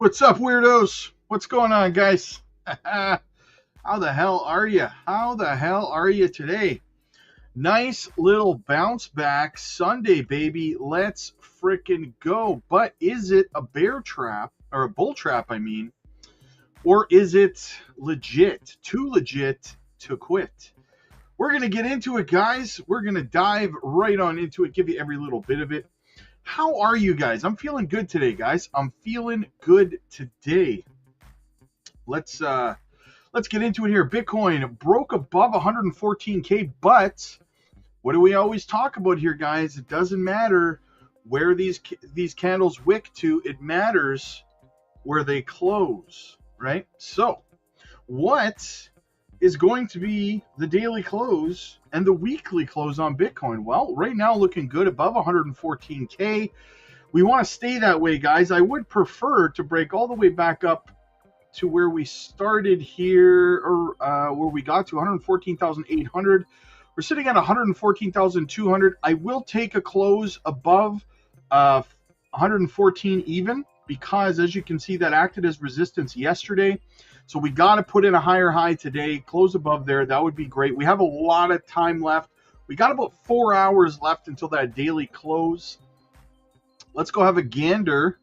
What's up, weirdos? What's going on, guys? How the hell are you? How the hell are you today? Nice little bounce back Sunday, baby. Let's frickin' go. But is it a bear trap, or a bull trap, I mean? Or is it legit? Too legit to quit? We're going to get into it, guys. We're going to dive right on into it, give you every little bit of it. How are you guys? I'm feeling good today, guys. I'm feeling good today. Let's get into it here. Bitcoin broke above 114K, but what do we always talk about here, guys? It doesn't matter where these candles wick to. It matters where they close, right? So, what is going to be the daily close and the weekly close on Bitcoin? Well, right now looking good above 114K. We want to stay that way, guys. I would prefer to break all the way back up to where we started here, or where we got to 114,800. We're sitting at 114,200. I will take a close above 114 even, because as you can see, that acted as resistance yesterday. So we got to put in a higher high today, close above there. That would be great. We have a lot of time left. We got about 4 hours left until that daily close. Let's go have a gander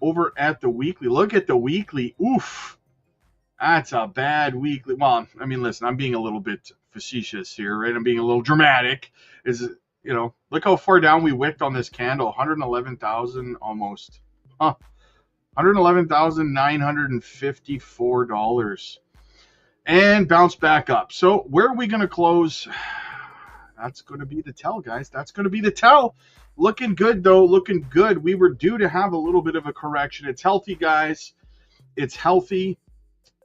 over at the weekly. Look at the weekly. Oof. That's a bad weekly. Well, I mean, listen, I'm being a little bit facetious here, right? I'm being a little dramatic. Look how far down we wicked on this candle. 111,000 almost. Huh. $111,954 and bounce back up. So where are we going to close? That's going to be the tell, guys. That's going to be the tell. Looking good, though. Looking good. We were due to have a little bit of a correction. It's healthy, guys. It's healthy.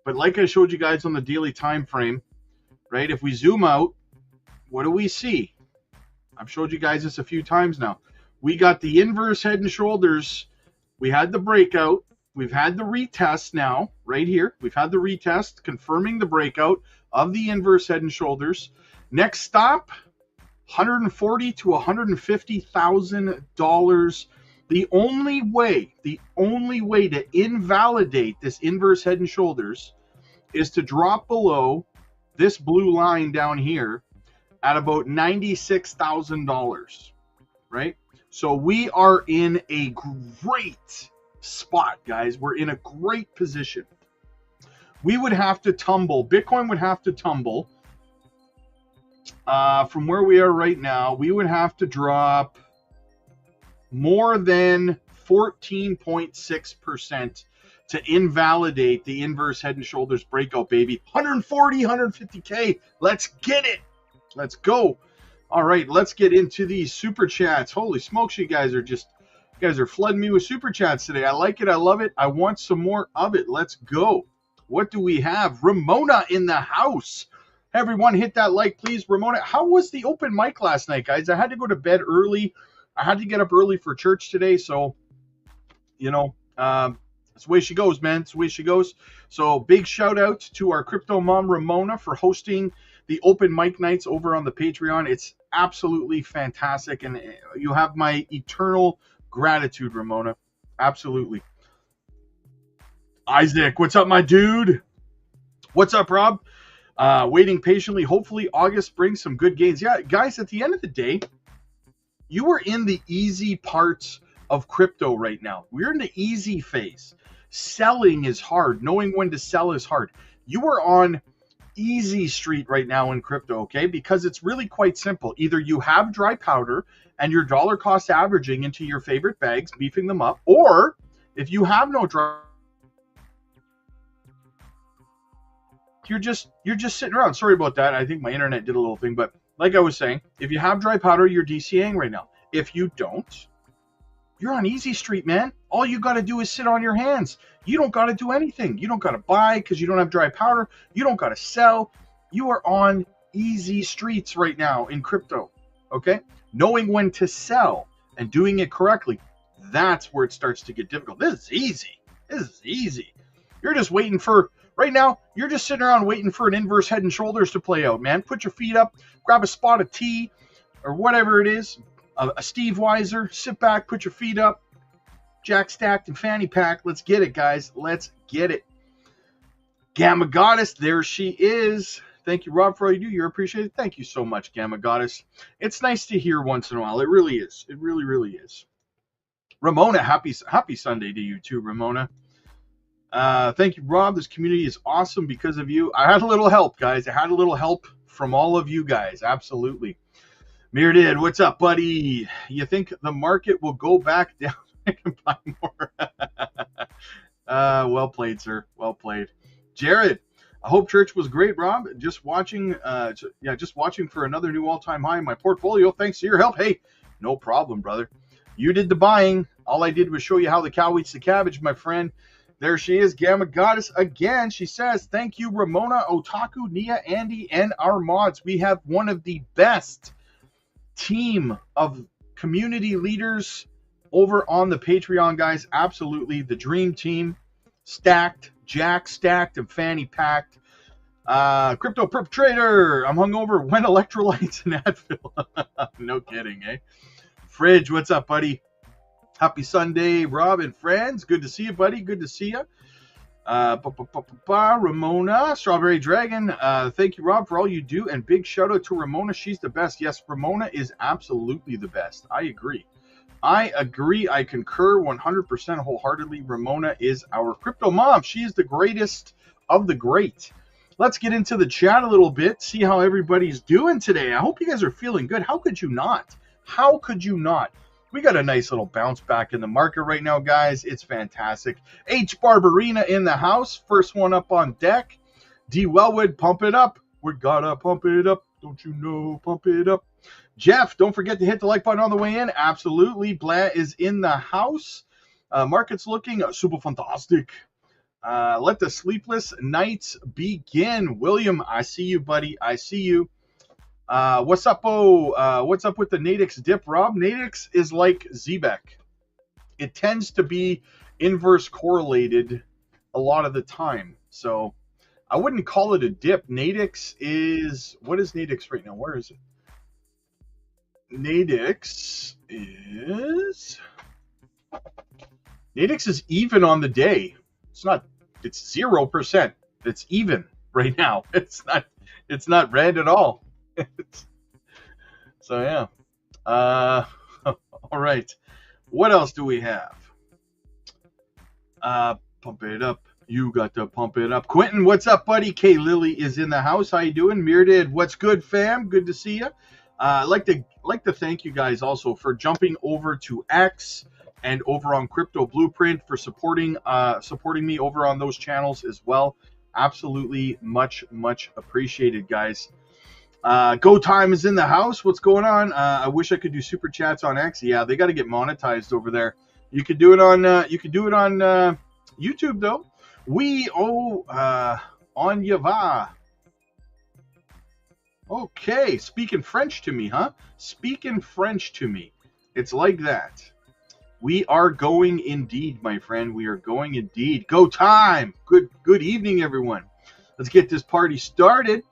But like I showed you guys on the daily time frame, right? If we zoom out, what do we see? I've showed you guys this a few times now. We got the inverse head and shoulders. We had the breakout. We've had the retest now, right here. We've had the retest confirming the breakout of the inverse head and shoulders. Next stop, $140,000 to $150,000. The only way to invalidate this inverse head and shoulders is to drop below this blue line down here at about $96,000, right? So we are in a great spot, guys. We're in a great position. We would have to tumble. Bitcoin would have to tumble from where we are right now. We would have to drop more than 14.6% to invalidate the inverse head and shoulders breakout, baby. 140, 150K. Let's get it. Let's go. All right, let's get into these super chats. Holy smokes, you guys are flooding me with super chats today. I like it. I love it. I want some more of it. Let's go. What do we have? Ramona in the house. Everyone, hit that like, please. Ramona, how was the open mic last night, guys? I had to go to bed early. I had to get up early for church today, so, that's the way she goes, man. It's the way she goes. So big shout out to our crypto mom, Ramona, for hosting the open mic nights over on the Patreon. It's absolutely fantastic, and you have my eternal gratitude, Ramona. Absolutely. Isaac, what's up, my dude? What's up, Rob? Waiting patiently. Hopefully August brings some good gains. Yeah, guys, at the end of the day, you are in the easy parts of crypto right now. We're in the easy phase. Selling is hard. Knowing when to sell is hard. You are on easy street right now in crypto, okay? Because it's really quite simple. Either you have dry powder and you're dollar cost averaging into your favorite bags, beefing them up, or if you have no dry, you're just sitting around. Sorry about that. I think my internet did a little thing, but like I was saying, if you have dry powder, you're DCAing right now. If you don't, you're on easy street, man. All you got to do is sit on your hands. You don't got to do anything. You don't got to buy because you don't have dry powder. You don't got to sell. You are on easy streets right now in crypto, okay? Knowing when to sell and doing it correctly, that's where it starts to get difficult. This is easy. This is easy. You're just waiting for, right now, you're just sitting around waiting for an inverse head and shoulders to play out, man. Put your feet up, grab a spot of tea or whatever it is, a Steve Weiser, sit back, put your feet up, Jack stacked and fanny pack. Let's get it, guys. Let's get it. Gamma Goddess, there she is. Thank you, Rob, for all you do. You're appreciated. Thank you so much, Gamma Goddess. It's nice to hear once in a while. It really is. It really, really is. Ramona, happy Sunday to you too, Ramona. Thank you, Rob. This community is awesome because of you. I had a little help, guys. I had a little help from all of you guys. Absolutely. Myrdid, what's up, buddy? You think the market will go back down? I can buy more. Well played, sir. Well played. Jared, I hope church was great, Rob. Just watching for another new all-time high in my portfolio. Thanks to your help. Hey, no problem, brother. You did the buying. All I did was show you how the cow eats the cabbage, my friend. There she is, Gamma Goddess again. She says, thank you, Ramona, Otaku, Nia, Andy, and our mods. We have one of the best team of community leaders over on the Patreon, guys. Absolutely. The dream team. Stacked, Jack stacked, and fanny packed. Crypto perpetrator. I'm hungover. When electrolytes and Advil. No kidding, eh? Fridge, what's up, buddy? Happy Sunday, Rob and friends. Good to see you, buddy. Good to see you. Ramona, Strawberry Dragon. Thank you, Rob, for all you do. And big shout out to Ramona. She's the best. Yes, Ramona is absolutely the best. I agree. I concur 100% wholeheartedly. Ramona is our crypto mom. She is the greatest of the great. Let's get into the chat a little bit, see how everybody's doing today. I hope you guys are feeling good. How could you not? How could you not? We got a nice little bounce back in the market right now, guys. It's fantastic. H. Barbarina in the house. First one up on deck. D. Wellwood, pump it up. We gotta pump it up. Don't you know? Pump it up. Jeff, don't forget to hit the like button on the way in. Absolutely. Blah is in the house. Market's looking super fantastic. Let the sleepless nights begin. William, I see you, buddy. I see you. What's up, what's up with the Nadix dip, Rob? Nadix is like ZBEC. It tends to be inverse correlated a lot of the time. So I wouldn't call it a dip. Nadix is, what is Nadix right now? Where is it? Nadix is even on the day. It's 0%. It's even right now. It's not red at all. So yeah. All right. What else do we have? Pump it up. You got to pump it up. Quentin, what's up, buddy? K Lily is in the house. How you doing? Myrdid, what's good, fam? Good to see you. I'd like to thank you guys also for jumping over to X and over on Crypto Blueprint for supporting me over on those channels as well. Absolutely much appreciated, guys. Go Time is in the house. What's going on? I wish I could do super chats on X. Yeah, they got to get monetized over there. You could do it on YouTube though. On Yava. Okay, speaking French to me, huh? Speaking French to me. It's like that. We are going indeed, my friend. We are going indeed. Go Time. Good evening, everyone. Let's get this party started.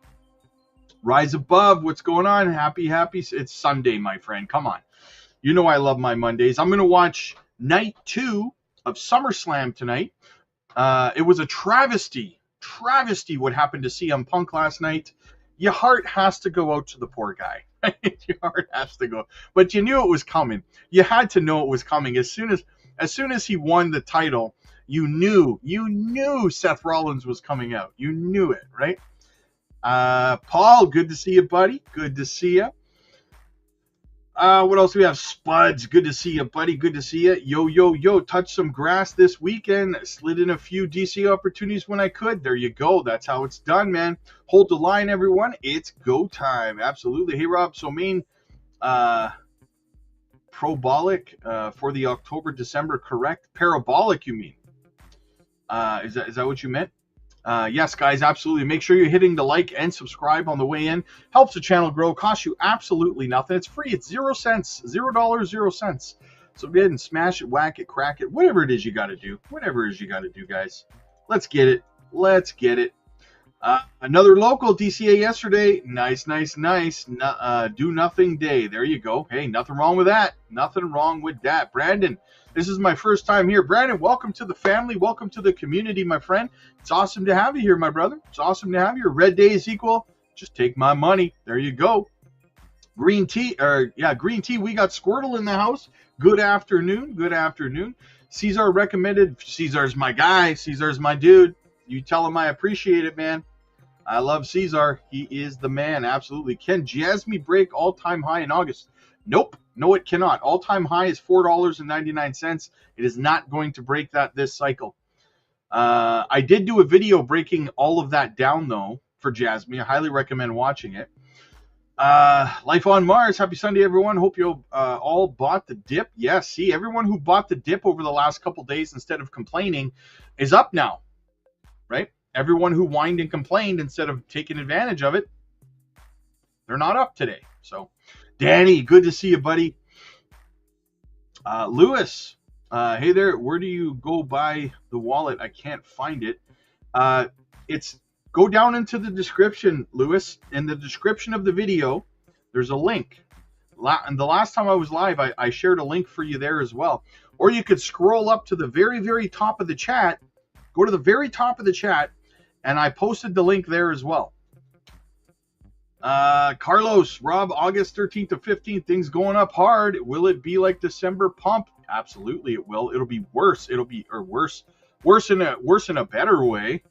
Rise above. What's going on? Happy. It's Sunday, my friend. Come on. You know I love my Mondays. I'm going to watch night 2 of SummerSlam tonight. It was a travesty what happened to CM Punk last night. Your heart has to go out to the poor guy. Your heart has to go. But you knew it was coming. You had to know it was coming. As soon as he won the title, you knew Seth Rollins was coming out. You knew it, right? Paul, good to see you, buddy. Good to see you. What else do we have? Spuds, good to see you, buddy. Good to see you. Yo. Touched some grass this weekend. Slid in a few DC opportunities when I could. There you go. That's how it's done, man. Hold the line, everyone. It's go time. Absolutely. Hey, Rob. So main parabolic for the October-December, correct? Parabolic, you mean? Is that what you meant? Yes, guys, absolutely. Make sure you're hitting the like and subscribe on the way in. Helps the channel grow. Costs you absolutely nothing. It's free. It's 0 cents. $0, 0 cents. So go ahead and smash it, whack it, crack it. Whatever it is you got to do. Whatever it is you got to do, guys. Let's get it. Let's get it. Another local DCA yesterday. Nice, nice, nice. Do nothing day. There you go. Hey, nothing wrong with that. Nothing wrong with that. Brandon, this is my first time here. Brandon, welcome to the family. Welcome to the community, my friend. It's awesome to have you here, my brother. It's awesome to have you. Red days equal. Just take my money. There you go. Green tea. Green tea. We got Squirtle in the house. Good afternoon. Good afternoon. Caesar recommended. Caesar's my guy. Caesar's my dude. You tell him I appreciate it, man. I love Caesar. He is the man. Absolutely. Can Jasmine break all-time high in August? Nope. No, it cannot. All-time high is $4.99. It is not going to break that this cycle. I did do a video breaking all of that down, though, for Jasmine. I highly recommend watching it. Life on Mars. Happy Sunday, everyone. Hope you all bought the dip. Yes, see, everyone who bought the dip over the last couple days instead of complaining is up now, right? Everyone who whined and complained instead of taking advantage of it, they're not up today. So, Danny, good to see you, buddy. Lewis, hey there. Where do you go buy the wallet? I can't find it. Go down into the description, Lewis. In the description of the video, there's a link. And the last time I was live, I shared a link for you there as well. Or you could scroll up to the very, very top of the chat. Go to the very top of the chat. And I posted the link there as well. Carlos, Rob, August 13th to 15th, things going up hard. Will it be like December pump? Absolutely, it will. It'll be worse. It'll be worse in a better way.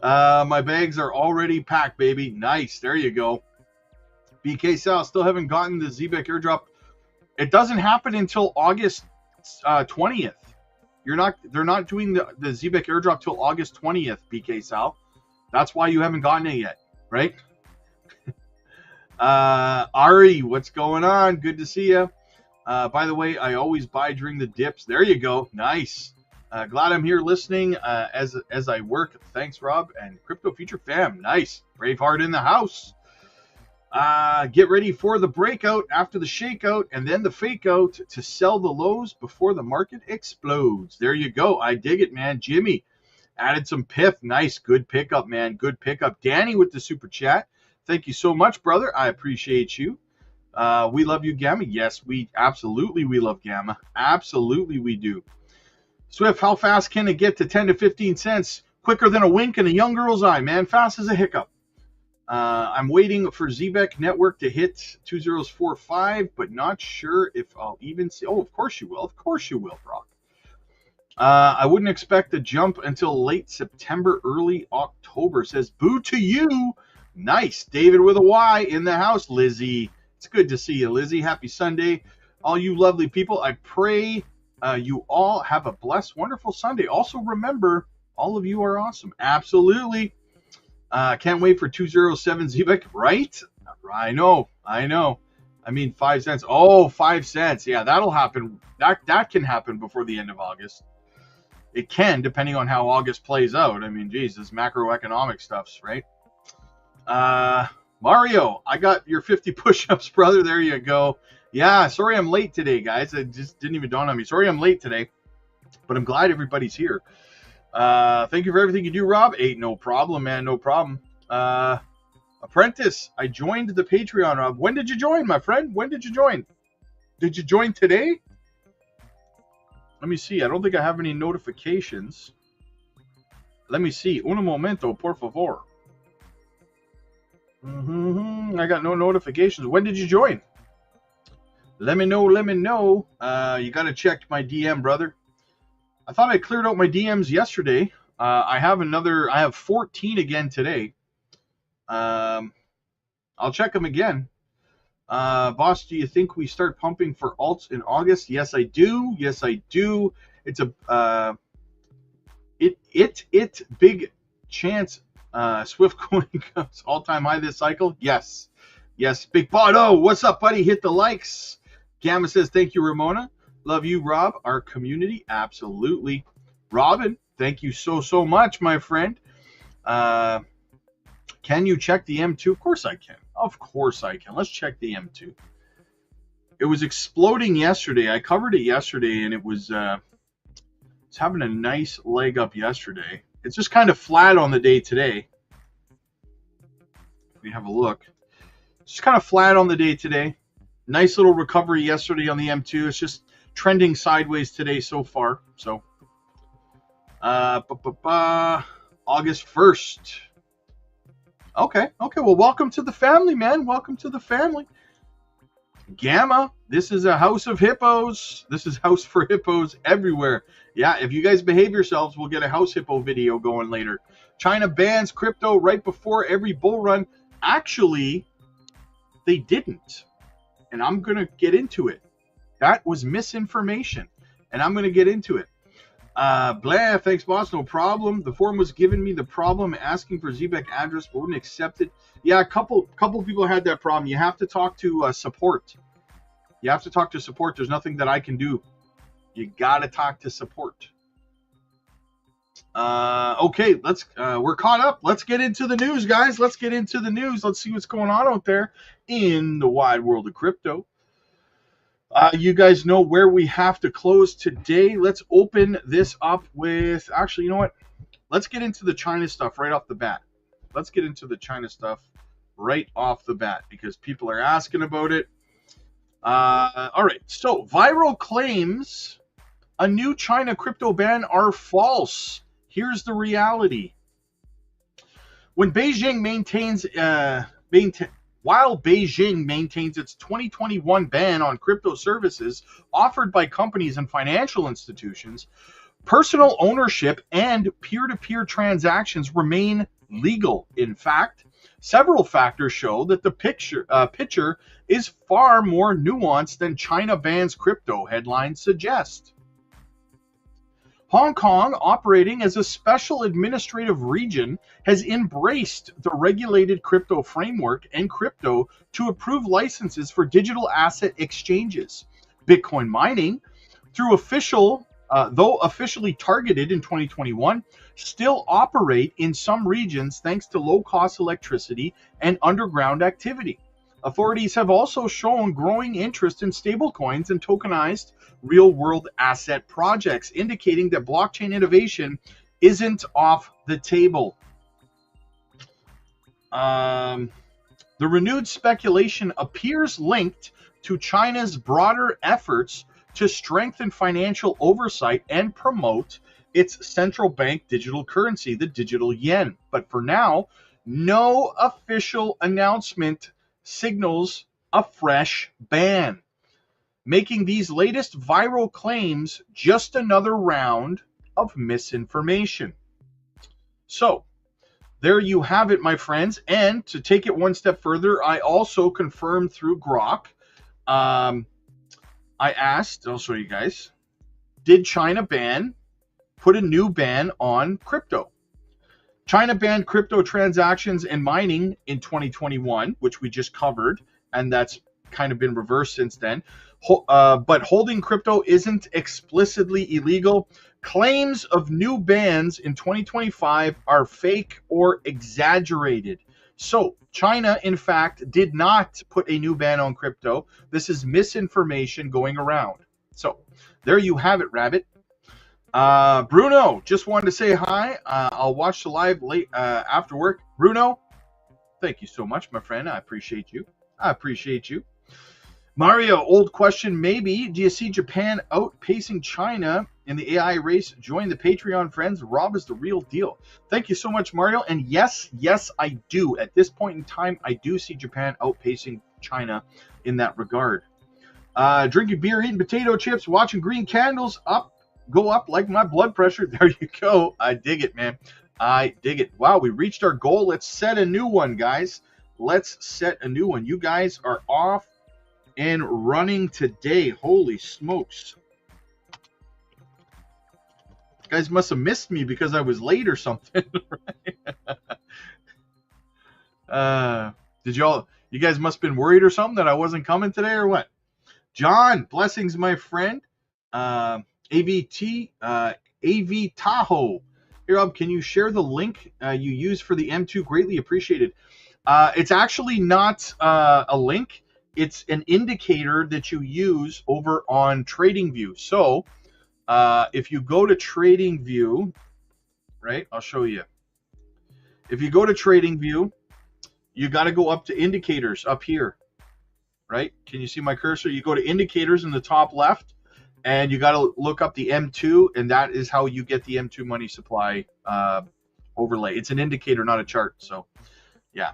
My bags are already packed, baby. Nice. There you go. BK Sal, still haven't gotten the Zebek airdrop. It doesn't happen until August 20th. They're not doing the Zebek airdrop till August 20th, BK Sal. That's why you haven't gotten it yet, right? Ari, what's going on? Good to see you. By the way, I always buy during the dips. There you go. Nice. Glad I'm here listening as I work. Thanks, Rob. And Crypto Future Fam. Nice. Braveheart in the house. Get ready for the breakout after the shakeout and then the fake out to sell the lows before the market explodes. There you go. I dig it, man. Jimmy added some pith. Nice. Good pickup, man. Good pickup. Danny with the super chat. Thank you so much, brother. I appreciate you. We love you, Gamma. Yes, we love Gamma. Absolutely we do. Swift, how fast can it get to 10 to 15 cents? Quicker than a wink in a young girl's eye, man. Fast as a hiccup. I'm waiting for Zebek Network to hit 2045, but not sure if I'll even see. Oh, of course you will. Of course you will, Brock. I wouldn't expect a jump until late September, early October. Says, boo to you. Nice. David with a Y in the house. Lizzie. It's good to see you, Lizzie. Happy Sunday. All you lovely people. I pray you all have a blessed, wonderful Sunday. Also remember, all of you are awesome. Absolutely. Can't wait for 207 Zebek, right? I know. I mean, 5 cents. Oh, 5 cents. Yeah, that'll happen. That can happen before the end of August. It can, depending on how August plays out. I mean, geez, this macroeconomic stuff's, right? Mario, I got your 50 push-ups, brother. There you go. Yeah, sorry I'm late today, guys. It just didn't even dawn on me. Sorry I'm late today, but I'm glad everybody's here. Thank you for everything you do, Rob. Hey, no problem, man. No problem. Apprentice, I joined the Patreon, Rob. When did you join, my friend? When did you join? Did you join today? Let me see. I don't think I have any notifications. Let me see. Un momento, por favor. I got no notifications. When did you join? Let me know. Let me know. You got to check my DM, brother. I thought I cleared out my DMs yesterday. I have 14 again today. I'll check them again. Boss, do you think we start pumping for alts in August? Yes, I do. Yes, I do. It's a big chance Swift coin comes all-time high this cycle. Yes. Yes, Big Botto, what's up, buddy? Hit the likes. Gamma says, thank you, Ramona. Love you, Rob. Our community, absolutely. Robin, thank you so much, my friend. Can you check the M2? Of course I can. Of course I can. Let's check the M2. It was exploding yesterday. I covered it yesterday, and it was it's having a nice leg up yesterday. It's just kind of flat on the day today. If we have a look, it's just kind of flat on the day today. Nice little recovery yesterday on the M2. It's just trending sideways today so far. So, August 1st. Okay. Well, welcome to the family, man. Welcome to the family. Gamma, this is a house of hippos. This is house for hippos everywhere. Yeah, if you guys behave yourselves, we'll get a house hippo video going later. China bans crypto right before every bull run. Actually, they didn't. And I'm going to get into it. That was misinformation. And I'm going to get into it. Blah, thanks, boss. No problem. The forum was giving me the problem asking for Zebek address, but wouldn't accept it. Yeah, a couple people had that problem. You have to talk to support. You have to talk to support. There's nothing that I can do. You got to talk to support. Okay, we're caught up. Let's get into the news, guys. Let's get into the news. Let's see what's going on out there in the wide world of crypto. You guys know where we have to close today. Let's open this up with, actually, you know what? Let's get into the China stuff right off the bat. Let's get into the China stuff right off the bat because people are asking about it. All right, so viral claims a new China crypto ban are false. Here's the reality. When Beijing While Beijing maintains its 2021 ban on crypto services offered by companies and financial institutions, personal ownership and peer-to-peer transactions remain legal. In fact, several factors show that the picture is far more nuanced than China bans crypto headlines suggest. Hong Kong, operating as a special administrative region, has embraced the regulated crypto framework and crypto to approve licenses for digital asset exchanges. Bitcoin mining, though officially targeted in 2021, still operate in some regions thanks to low-cost electricity and underground activity. Authorities have also shown growing interest in stablecoins and tokenized real-world asset projects, indicating that blockchain innovation isn't off the table. The renewed speculation appears linked to China's broader efforts to strengthen financial oversight and promote its central bank digital currency, the digital yen. But for now, no official announcement signals a fresh ban, making these latest viral claims just another round of misinformation. So, there you have it, my friends. And to take it one step further, I also confirmed through Grok. I asked, I'll show you guys, did China put a new ban on crypto? China banned crypto transactions and mining in 2021, which we just covered, and that's kind of been reversed since then. But holding crypto isn't explicitly illegal. Claims of new bans in 2025 are fake or exaggerated. So China, in fact, did not put a new ban on crypto. This is misinformation going around. So there you have it, Rabbit. Bruno, just wanted to say hi. I'll watch the live late after work. Bruno, thank you so much, my friend. I appreciate you. Mario, old question maybe. Do you see Japan outpacing China in the AI race? Join the Patreon, friends. Rob is the real deal. Thank you so much, Mario. And yes, I do. At this point in time, I do see Japan outpacing China in that regard. Drinking beer, eating potato chips, watching green candles go up like my blood pressure. There you go. I dig it, man. I dig it. Wow, we reached our goal. Let's set a new one, guys. Let's set a new one. You guys are off and running today. Holy smokes. You guys must have missed me because I was late or something. Right? You guys must have been worried or something that I wasn't coming today or what? John, blessings, my friend. AV Tahoe. Here, Rob, can you share the link you use for the M2? Greatly appreciated. It's actually not a link. It's an indicator that you use over on TradingView. So if you go to TradingView right? I'll show you. If you go to Trading View, you got to go up to indicators up here, right? Can you see my cursor? You go to indicators in the top left, and you got to look up the M2, and that is how you get the M2 money supply overlay. It's an indicator, not a chart. So, yeah.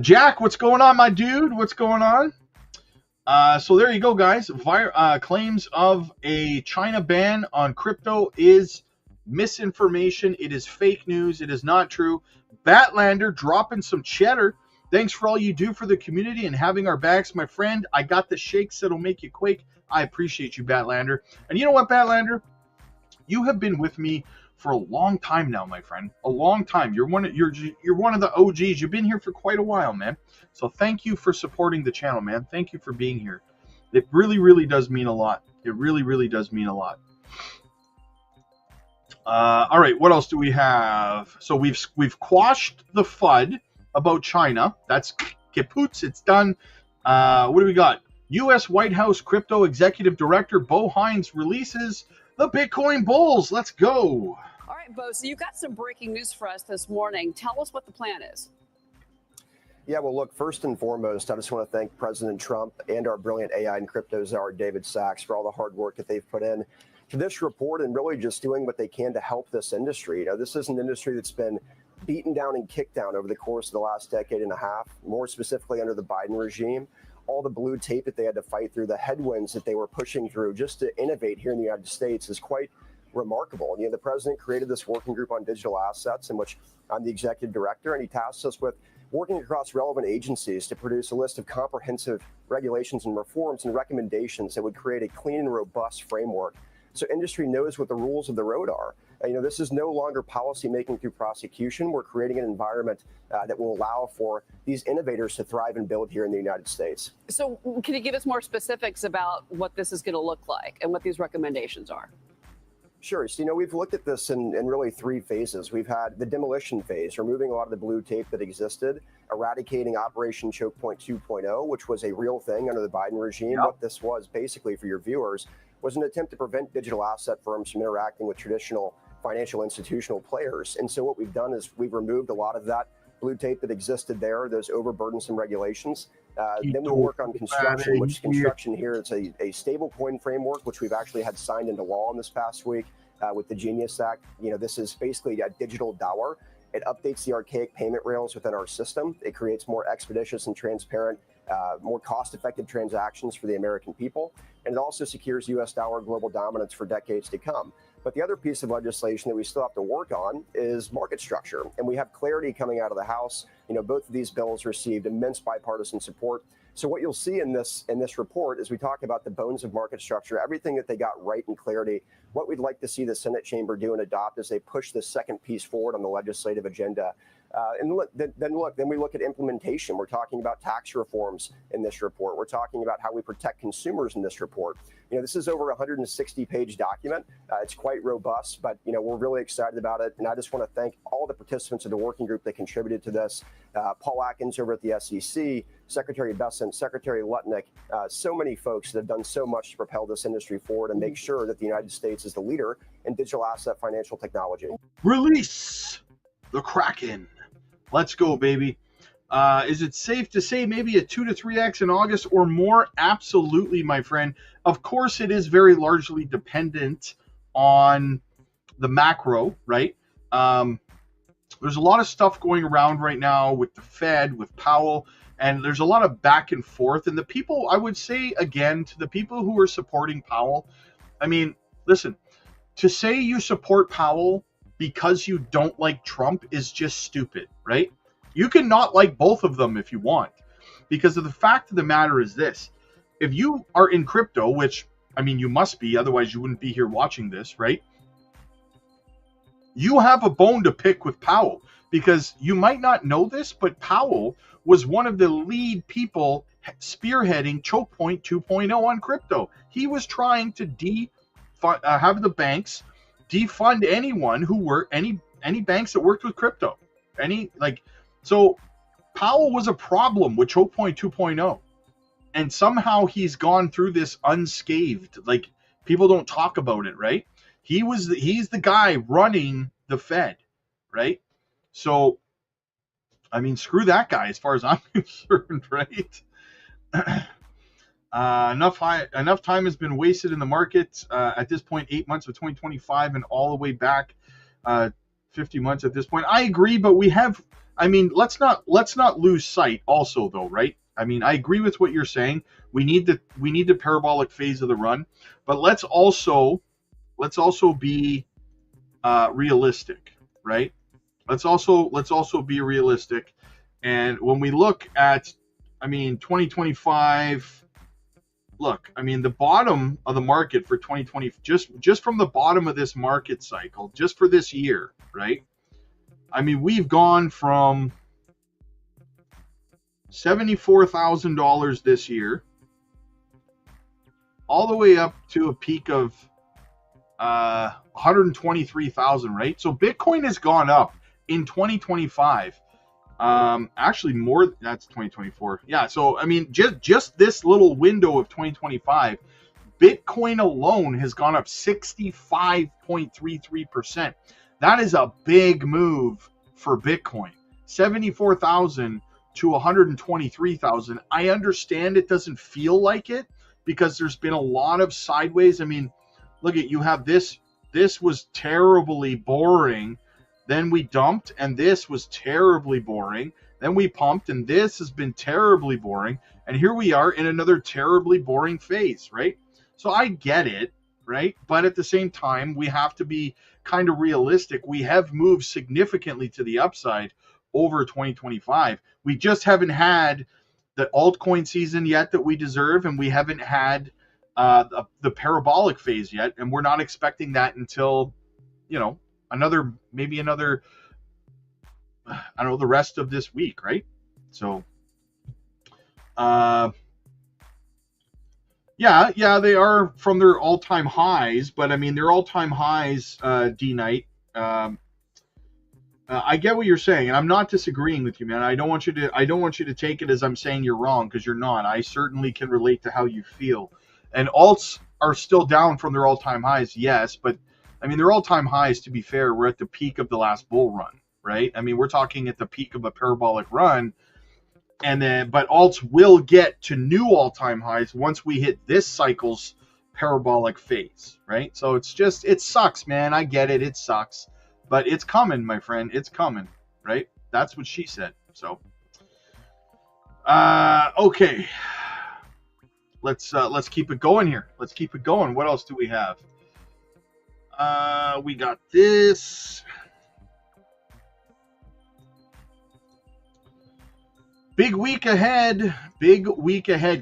Jack, what's going on, my dude? What's going on? So there you go, guys. Claims of a China ban on crypto is misinformation. It is fake news. It is not true. Batlander dropping some cheddar. Thanks for all you do for the community and having our backs, my friend. I got the shakes that'll make you quake. I appreciate you, Batlander. And you know what, Batlander? You have been with me for a long time now, my friend. A long time. You're one of the OGs. You've been here for quite a while, man. So thank you for supporting the channel, man. Thank you for being here. It really, really does mean a lot. It really, really does mean a lot. All right, what else do we have? So we've quashed the FUD about China. That's kaput. It's done. What do we got? U.S. White House Crypto Executive Director Bo Hines releases the Bitcoin Bulls. Let's go. All right, Bo, so you've got some breaking news for us this morning. Tell us what the plan is. Yeah, well, look, first and foremost, I just want to thank President Trump and our brilliant AI and crypto czar, David Sachs, for all the hard work that they've put in to this report and really just doing what they can to help this industry. You know, this is an industry that's been beaten down and kicked down over the course of the last decade and a half, more specifically under the Biden regime. All the blue tape that they had to fight through, the headwinds that they were pushing through just to innovate here in the United States is quite remarkable. You know, the president created this working group on digital assets in which I'm the executive director, and he tasks us with working across relevant agencies to produce a list of comprehensive regulations and reforms and recommendations that would create a clean and robust framework so industry knows what the rules of the road are. You know, this is no longer policy making through prosecution. We're creating an environment that will allow for these innovators to thrive and build here in the United States. So can you give us more specifics about what this is going to look like and what these recommendations are? Sure. So, you know, we've looked at this in really three phases. We've had the demolition phase, removing a lot of the blue tape that existed, eradicating Operation Choke Point 2.0, which was a real thing under the Biden regime. Yep. What this was basically for your viewers was an attempt to prevent digital asset firms from interacting with traditional financial institutional players. And so what we've done is we've removed a lot of that blue tape that existed there, those overburdensome regulations. Then we'll work on construction, which construction here is a stable coin framework, which we've actually had signed into law in this past week with the Genius Act. You know, this is basically a digital dollar. It updates the archaic payment rails within our system. It creates more expeditious and transparent, more cost-effective transactions for the American people. And it also secures U.S. dollar global dominance for decades to come. But the other piece of legislation that we still have to work on is market structure. And we have clarity coming out of the House. You know, both of these bills received immense bipartisan support. So what you'll see in this report is we talk about the bones of market structure, everything that they got right in clarity, what we'd like to see the Senate chamber do and adopt as they push this second piece forward on the legislative agenda. Then we look at implementation. We're talking about tax reforms in this report. We're talking about how we protect consumers in this report. You know, this is over a 160-page document. It's quite robust, but, you know, we're really excited about it. And I just want to thank all the participants of the working group that contributed to this. Paul Atkins over at the SEC, Secretary Bessent, Secretary Lutnick, so many folks that have done so much to propel this industry forward and make sure that the United States is the leader in digital asset financial technology. Release the Kraken. Let's go, baby. Is it safe to say maybe a 2 to 3x in August or more? Absolutely, my friend. Of course, it is very largely dependent on the macro, right? There's a lot of stuff going around right now with the Fed, with Powell, and there's a lot of back and forth. And the people, I would say, again, to the people who are supporting Powell, I mean, listen, to say you support Powell because you don't like Trump is just stupid, right? You can not like both of them if you want, because of the fact of the matter is this: if you are in crypto, which, I mean, you must be, otherwise you wouldn't be here watching this, right? You have a bone to pick with Powell, because you might not know this, but Powell was one of the lead people spearheading Choke Point 2.0 on crypto. He was trying to have the banks defund anyone who were any banks that worked with crypto. So Powell was a problem with Choke Point 2.0, and somehow he's gone through this unscathed. Like, people don't talk about it, right? He's the guy running the Fed, right? So, I mean, screw that guy as far as I'm concerned, right? Enough time has been wasted in the market at this point. 8 months of 2025 and all the way back 50 months at this point. I agree, but we have. I mean, let's not lose sight. Also, though, right? I mean, I agree with what you're saying. We need the parabolic phase of the run, but let's also be realistic, right? Let's also be realistic. And when we look at, I mean, 2025. Look, I mean, the bottom of the market for 2020, just from the bottom of this market cycle, just for this year, right? I mean, we've gone from $74,000 this year all the way up to a peak of 123,000, right? So Bitcoin has gone up in 2025. Actually more, that's 2024. Yeah. So, I mean, just this little window of 2025, Bitcoin alone has gone up 65.33%. That is a big move for Bitcoin. 74,000 to 123,000. I understand it doesn't feel like it because there's been a lot of sideways. I mean, look at, you have this was terribly boring. Then we dumped, and this was terribly boring. Then we pumped, and this has been terribly boring. And here we are in another terribly boring phase, right? So I get it, right? But at the same time, we have to be kind of realistic. We have moved significantly to the upside over 2025. We just haven't had the altcoin season yet that we deserve, and we haven't had the parabolic phase yet. And we're not expecting that until, maybe another, I don't know, the rest of this week, right? So, yeah, they are from their all-time highs, but I mean, their all-time highs, D-Knight, I get what you're saying, and I'm not disagreeing with you, man. I don't want you to take it as I'm saying you're wrong, because you're not. I certainly can relate to how you feel. And alts are still down from their all-time highs, yes, but I mean, their all-time highs, to be fair, we're at the peak of the last bull run, right? I mean, we're talking at the peak of a parabolic run, but alts will get to new all-time highs once we hit this cycle's parabolic phase, right? So it sucks, man. I get it. It sucks, but it's coming, my friend. It's coming, right? That's what she said. So, okay. Let's keep it going here. Let's keep it going. What else do we have? We got this. Big week ahead.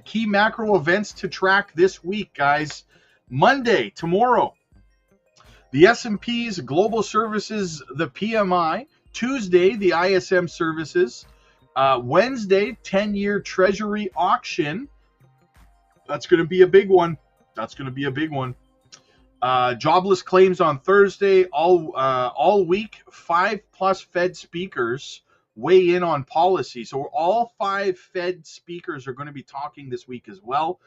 Key macro events to track this week, guys. Monday, tomorrow, the S&P's global services, the PMI. Tuesday, the ISM services. Wednesday, 10-year Treasury auction. That's going to be a big one. Jobless claims on Thursday. All week, 5+ Fed speakers weigh in on policy. So all 5 Fed speakers are going to be talking this week as well.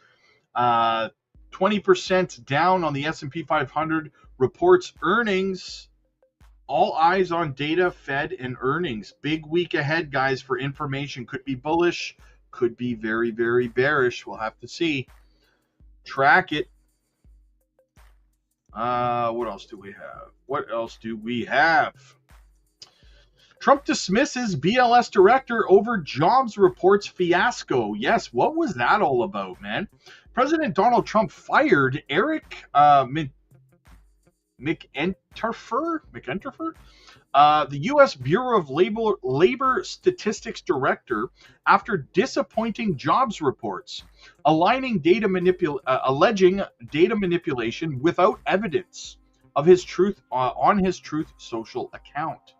20% down on the S&P 500 reports earnings. All eyes on data, Fed, and earnings. Big week ahead, guys, for information. Could be bullish, could be very, very bearish. We'll have to see. Track it. What else do we have? Trump dismisses BLS director over jobs reports fiasco. Yes, what was that all about, man? President Donald Trump fired Eric McEntrefer, the U.S. Bureau of Labor Statistics director, after disappointing jobs reports, alleging data manipulation without evidence of his Truth on his Truth Social account.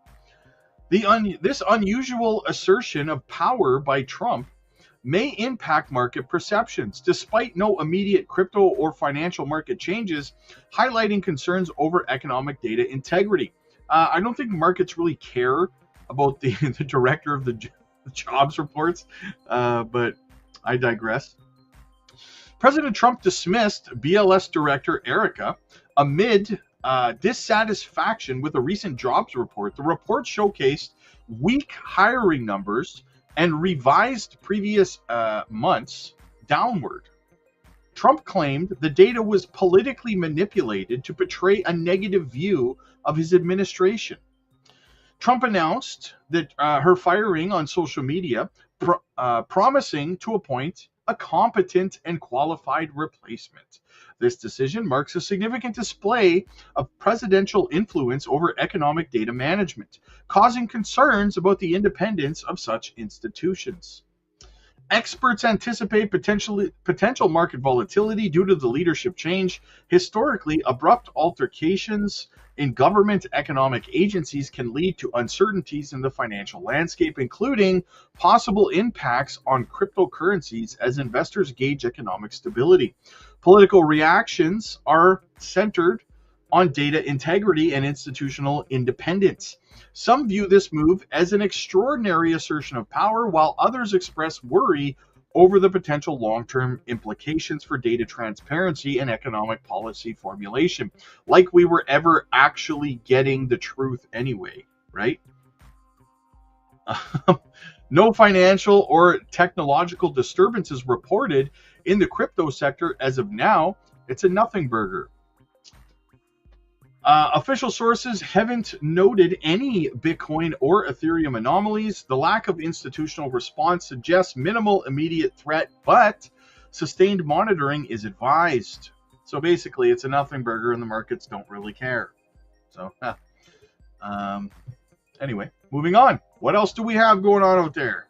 This unusual assertion of power by Trump may impact market perceptions, despite no immediate crypto or financial market changes, highlighting concerns over economic data integrity. I don't think markets really care about the director of the jobs reports, but I digress. President Trump dismissed BLS director Erica amid dissatisfaction with a recent jobs report. The report showcased weak hiring numbers and revised previous months downward. Trump claimed the data was politically manipulated to portray a negative view of his administration. Trump announced that her firing on social media, promising to appoint a competent and qualified replacement. This decision marks a significant display of presidential influence over economic data management, causing concerns about the independence of such institutions. Experts anticipate potential market volatility due to the leadership change. Historically, abrupt altercations in government economic agencies can lead to uncertainties in the financial landscape, including possible impacts on cryptocurrencies as investors gauge economic stability. Political reactions are centered on data integrity and institutional independence. Some view this move as an extraordinary assertion of power, while others express worry over the potential long-term implications for data transparency and economic policy formulation. Like we were ever actually getting the truth anyway, right? No financial or technological disturbances reported in the crypto sector as of now. It's a nothing burger. Official sources haven't noted any Bitcoin or Ethereum anomalies. The lack of institutional response suggests minimal immediate threat, but sustained monitoring is advised. So basically, it's a nothing burger and the markets don't really care. So, anyway, moving on. What else do we have going on out there?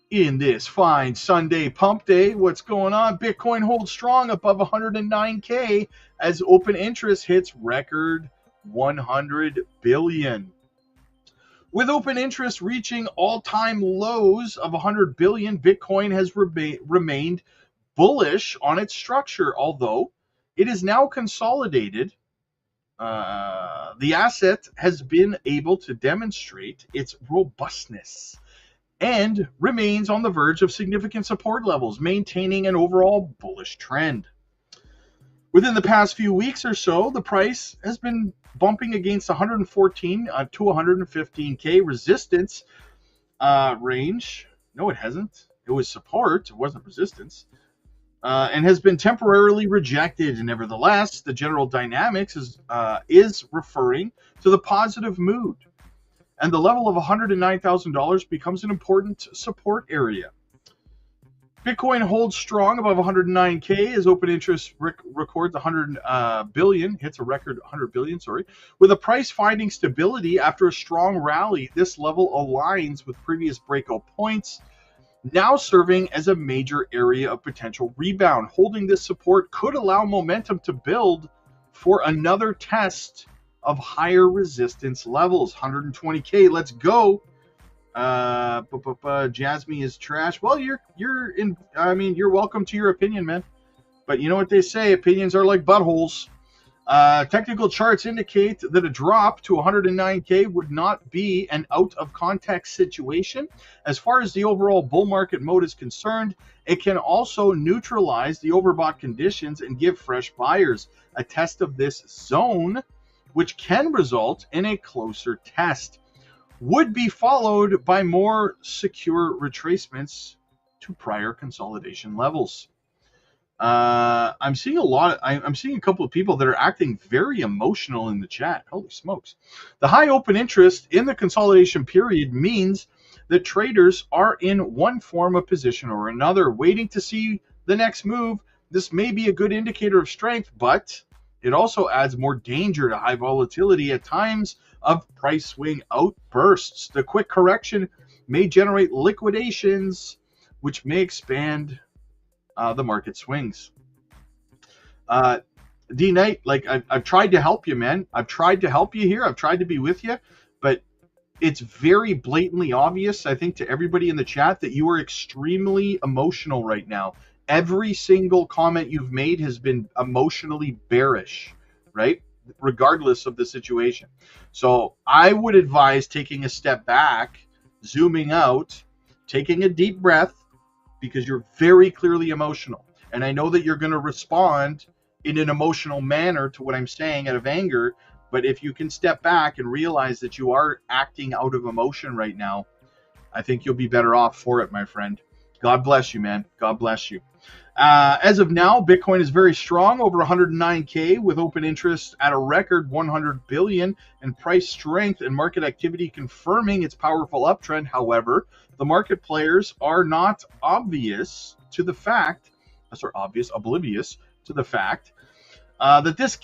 In this fine Sunday pump day, what's going on? Bitcoin holds strong above 109K as open interest hits record 100 billion. With open interest reaching all-time lows of 100 billion, Bitcoin has remained bullish on its structure, although it is now consolidated. The asset has been able to demonstrate its robustness and remains on the verge of significant support levels, maintaining an overall bullish trend. Within the past few weeks or so, the price has been bumping against 114 to 115K resistance range. No, it hasn't. It was support. It wasn't resistance. And has been temporarily rejected. Nevertheless, the general dynamics is referring to the positive mood, and the level of $109,000 becomes an important support area. Bitcoin holds strong above 109K as open interest records 100 billion, hits a record 100 billion, with a price finding stability after a strong rally. This level aligns with previous breakout points, now serving as a major area of potential rebound. Holding this support could allow momentum to build for another test of higher resistance levels. 120K, let's go. Jasmine is trash. Well, you're welcome to your opinion, man. But you know what they say, opinions are like buttholes. Technical charts indicate that a drop to 109K would not be an out of context situation. As far as the overall bull market mode is concerned, it can also neutralize the overbought conditions and give fresh buyers a test of this zone, which can result in a closer test. Would be followed by more secure retracements to prior consolidation levels. I'm seeing a couple of people that are acting very emotional in the chat. Holy smokes. The high open interest in the consolidation period means that traders are in one form of position or another, waiting to see the next move. This may be a good indicator of strength, but it also adds more danger to high volatility at times of price swing outbursts. The quick correction may generate liquidations, which may expand the market swings. D Knight, like I've tried to help you, man. I've tried to help you here. I've tried to be with you, but it's very blatantly obvious, I think, to everybody in the chat that you are extremely emotional right now. Every single comment you've made has been emotionally bearish, right? Regardless of the situation. So I would advise taking a step back, zooming out, taking a deep breath, because you're very clearly emotional. And I know that you're going to respond in an emotional manner to what I'm saying out of anger. But if you can step back and realize that you are acting out of emotion right now, I think you'll be better off for it, my friend. God bless you, man. God bless you. As of now, Bitcoin is very strong, over 109K, with open interest at a record 100 billion, and price strength and market activity confirming its powerful uptrend. However, the market players are not oblivious to the fact that this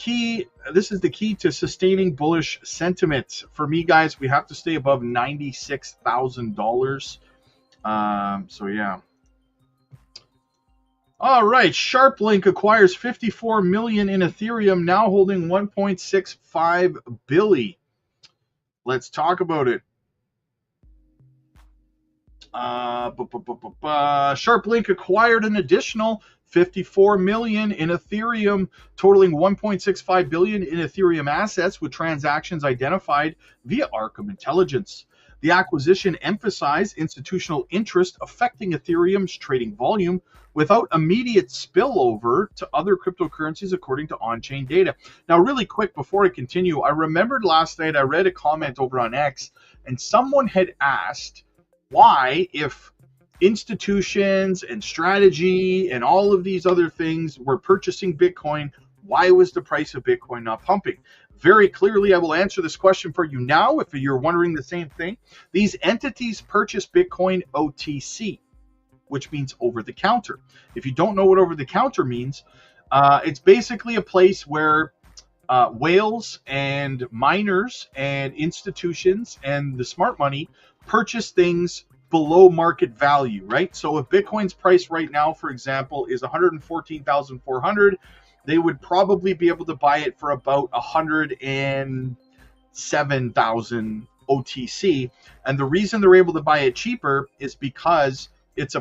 is the key to sustaining bullish sentiment. For me, guys, we have to stay above $96,000. So yeah. All right, SharpLink acquires 54 million in Ethereum, now holding 1.65 billion. Let's talk about it. SharpLink acquired an additional 54 million in Ethereum, totaling 1.65 billion in Ethereum assets, with transactions identified via Arkham Intelligence. The acquisition emphasized institutional interest affecting Ethereum's trading volume without immediate spillover to other cryptocurrencies, according to on-chain data. Now, really quick, before I continue, I remembered last night I read a comment over on X, and someone had asked why, if institutions and strategy and all of these other things were purchasing Bitcoin, why was the price of Bitcoin not pumping? Very clearly, I will answer this question for you now if you're wondering the same thing. These entities purchase Bitcoin OTC, which means over the counter. If you don't know what over the counter means, it's basically a place where whales and miners and institutions and the smart money purchase things below market value, right? So if Bitcoin's price right now, for example, is 114,400, they would probably be able to buy it for about 107,000 OTC. And the reason they're able to buy it cheaper is because it's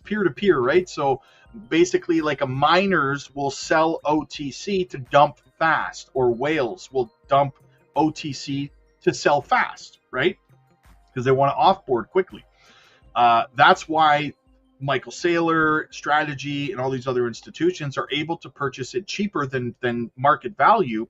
peer-to-peer, right? So basically, like, a miners will sell OTC to dump fast, or whales will dump OTC to sell fast, right? Because they want to offboard quickly. That's why Michael Saylor, Strategy, and all these other institutions are able to purchase it cheaper than market value.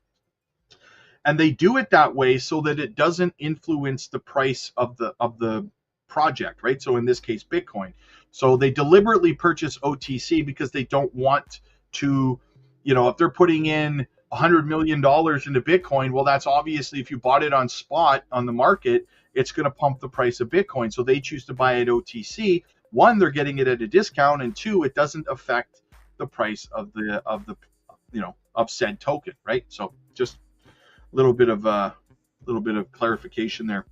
And they do it that way so that it doesn't influence the price of the project, right? So in this case, Bitcoin. So they deliberately purchase OTC because they don't want to, if they're putting in $100 million into Bitcoin, well, that's obviously, if you bought it on spot on the market, it's going to pump the price of Bitcoin. So they choose to buy it OTC. One, they're getting it at a discount, and two, it doesn't affect the price of said token, right? So just a little bit of clarification there.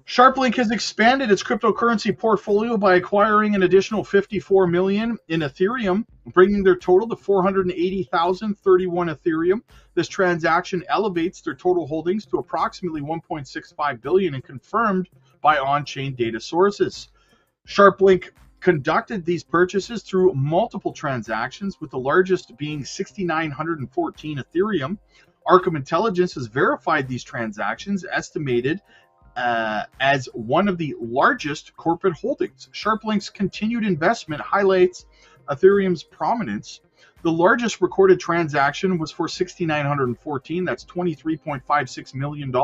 SharpLink has expanded its cryptocurrency portfolio by acquiring an additional 54 million in Ethereum, bringing their total to 480,031 Ethereum. This transaction elevates their total holdings to approximately 1.65 billion and confirmed by on-chain data sources. SharpLink conducted these purchases through multiple transactions, with the largest being 6,914 Ethereum. Arkham Intelligence has verified these transactions, estimated as one of the largest corporate holdings. SharpLink's continued investment highlights Ethereum's prominence. The largest recorded transaction was for 6,914. That's $23.56 million,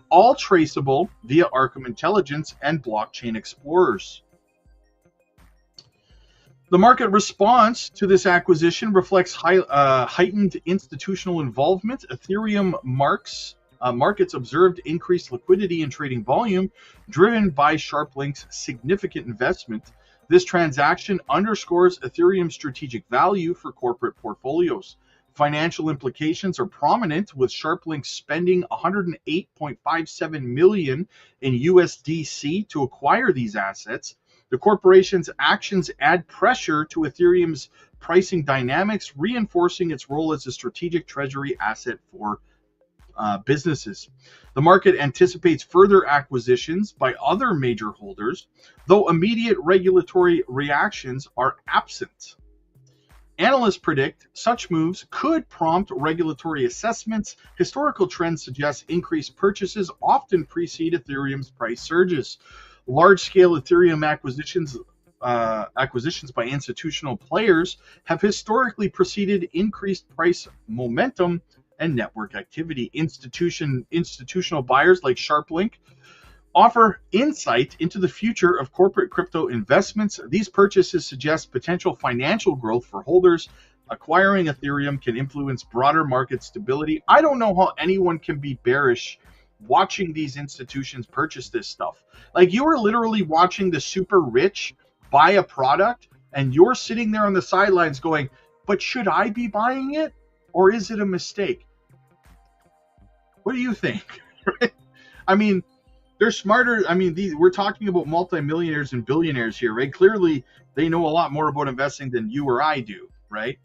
all traceable via Arkham Intelligence and blockchain explorers. The market response to this acquisition reflects heightened institutional involvement. Ethereum markets observed increased liquidity and trading volume, driven by SharpLink's significant investment. This transaction underscores Ethereum's strategic value for corporate portfolios. Financial implications are prominent, with SharpLink spending $108.57 million in USDC to acquire these assets. The corporation's actions add pressure to Ethereum's pricing dynamics, reinforcing its role as a strategic treasury asset for businesses. The market anticipates further acquisitions by other major holders, though immediate regulatory reactions are absent. Analysts predict such moves could prompt regulatory assessments. Historical trends suggest increased purchases often precede Ethereum's price surges. Large-scale Ethereum acquisitions acquisitions by institutional players have historically preceded increased price momentum and network activity. Institutional buyers like SharpLink offer insight into the future of corporate crypto investments. These purchases suggest potential financial growth for holders. Acquiring Ethereum can influence broader market stability. I don't know how anyone can be bearish watching these institutions purchase this stuff. Like, you are literally watching the super rich buy a product, and you're sitting there on the sidelines going, but should I be buying it, or is it a mistake? What do you think? I mean, they're smarter. I mean, we're talking about multimillionaires and billionaires here, right? Clearly, they know a lot more about investing than you or I do, right?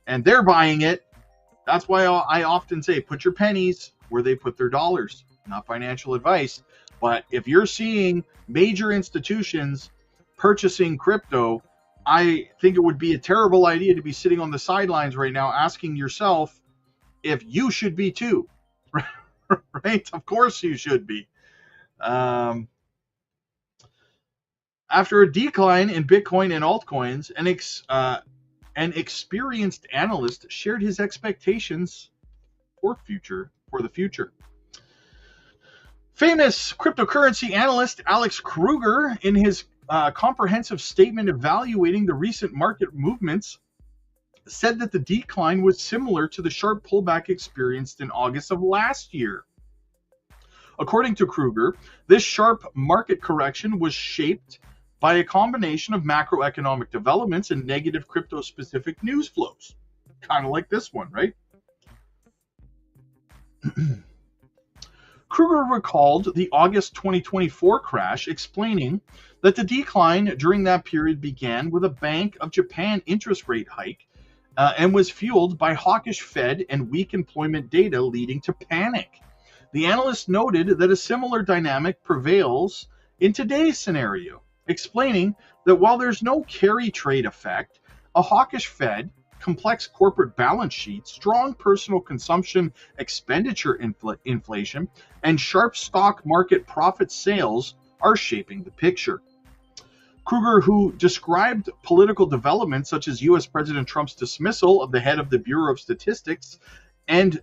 And they're buying it. That's why I often say, put your pennies where they put their dollars. Not financial advice, but if you're seeing major institutions purchasing crypto, I think it would be a terrible idea to be sitting on the sidelines right now asking yourself if you should be too. Right? Of course you should be. After a decline in Bitcoin and altcoins, an experienced analyst shared his expectations for the future. Famous cryptocurrency analyst Alex Kruger, in his comprehensive statement evaluating the recent market movements, said that the decline was similar to the sharp pullback experienced in August of last year. According to Kruger, this sharp market correction was shaped by a combination of macroeconomic developments and negative crypto-specific news flows. Kind of like this one, right? Kruger recalled the August 2024 crash, explaining that the decline during that period began with a Bank of Japan interest rate hike and was fueled by hawkish Fed and weak employment data, leading to panic. The analyst noted that a similar dynamic prevails in today's scenario, explaining that while there's no carry trade effect, a hawkish Fed, complex corporate balance sheet, strong personal consumption expenditure inflation, and sharp stock market profit sales are shaping the picture. Kruger, who described political developments such as U.S. President Trump's dismissal of the head of the Bureau of Statistics and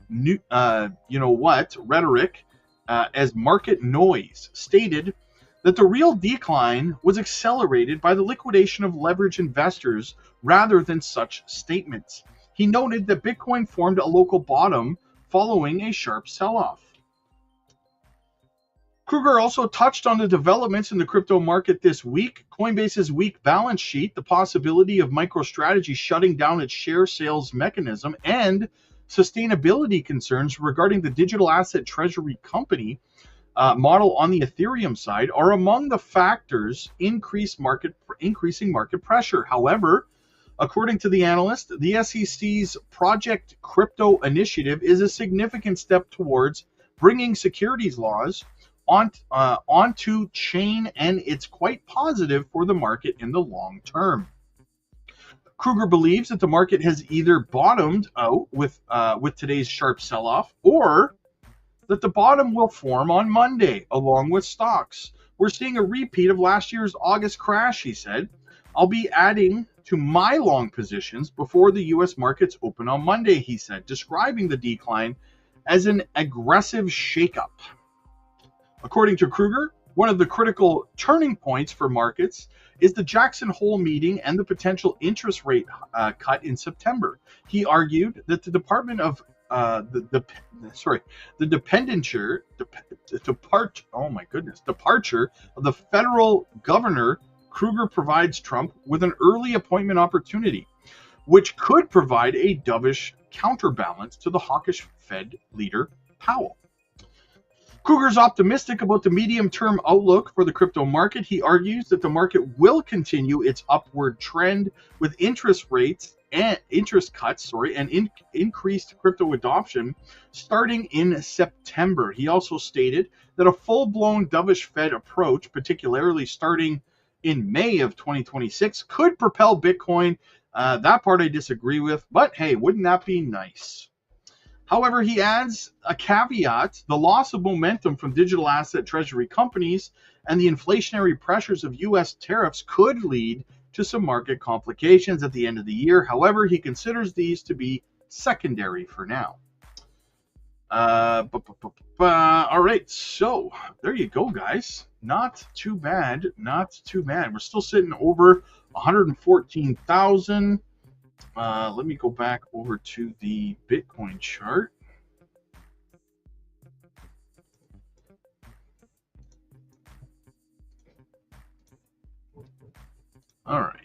rhetoric as market noise, stated that the real decline was accelerated by the liquidation of leverage investors rather than such statements. He noted that Bitcoin formed a local bottom following a sharp sell-off. Kruger also touched on the developments in the crypto market this week, Coinbase's weak balance sheet, the possibility of MicroStrategy shutting down its share sales mechanism, and sustainability concerns regarding the digital asset treasury company model on the Ethereum side are among the factors increasing market pressure. However, according to the analyst, the SEC's Project Crypto initiative is a significant step towards bringing securities laws onto chain, and it's quite positive for the market in the long term. Kruger believes that the market has either bottomed out with today's sharp sell-off, or that the bottom will form on Monday, along with stocks. We're seeing a repeat of last year's August crash, he said. I'll be adding to my long positions before the U.S. markets open on Monday, he said, describing the decline as an aggressive shakeup. According to Kruger, one of the critical turning points for markets is the Jackson Hole meeting and the potential interest rate cut in September. He argued that the Department of departure of the federal governor, Kruger provides Trump with an early appointment opportunity, which could provide a dovish counterbalance to the hawkish Fed leader Powell. Kruger's optimistic about the medium-term outlook for the crypto market. He argues that the market will continue its upward trend with interest cuts, and increased crypto adoption starting in September. He also stated that a full-blown dovish Fed approach, particularly starting in May of 2026, could propel Bitcoin. That part I disagree with, but hey, wouldn't that be nice? However, he adds a caveat: the loss of momentum from digital asset treasury companies and the inflationary pressures of U.S. tariffs could lead to some market complications at the end of the year. However, he considers these to be secondary for now. All right, so there you go, guys. Not too bad, not too bad. We're still sitting over 114,000. Let me go back over to the Bitcoin chart. All right.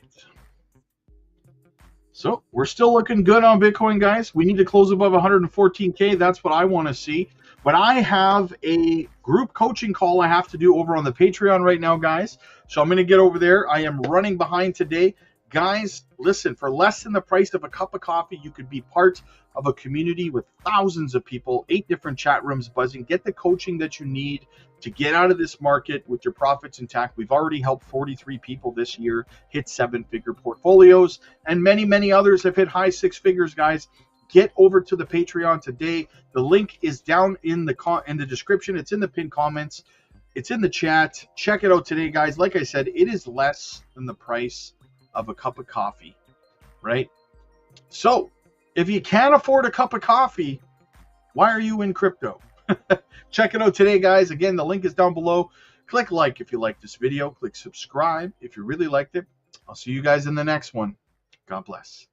So we're still looking good on Bitcoin, guys. We need to close above 114K. That's what I want to see. But I have a group coaching call I have to do over on the Patreon right now, guys. So I'm going to get over there. I am running behind today. Guys, listen, for less than the price of a cup of coffee, you could be part of a community with thousands of people, 8 different chat rooms buzzing. Get the coaching that you need to get out of this market with your profits intact. We've already helped 43 people this year hit 7-figure portfolios, and many, many others have hit high 6 figures, guys. Get over to the Patreon today. The link is down in the description. It's in the pinned comments. It's in the chat. Check it out today, guys. Like I said, it is less than the price of a cup of coffee, right? So if you can't afford a cup of coffee, why are you in crypto? Check it out today, guys. Again, the link is down below. Click like if you like this video. Click subscribe if you really liked it. I'll see you guys in the next one. God bless.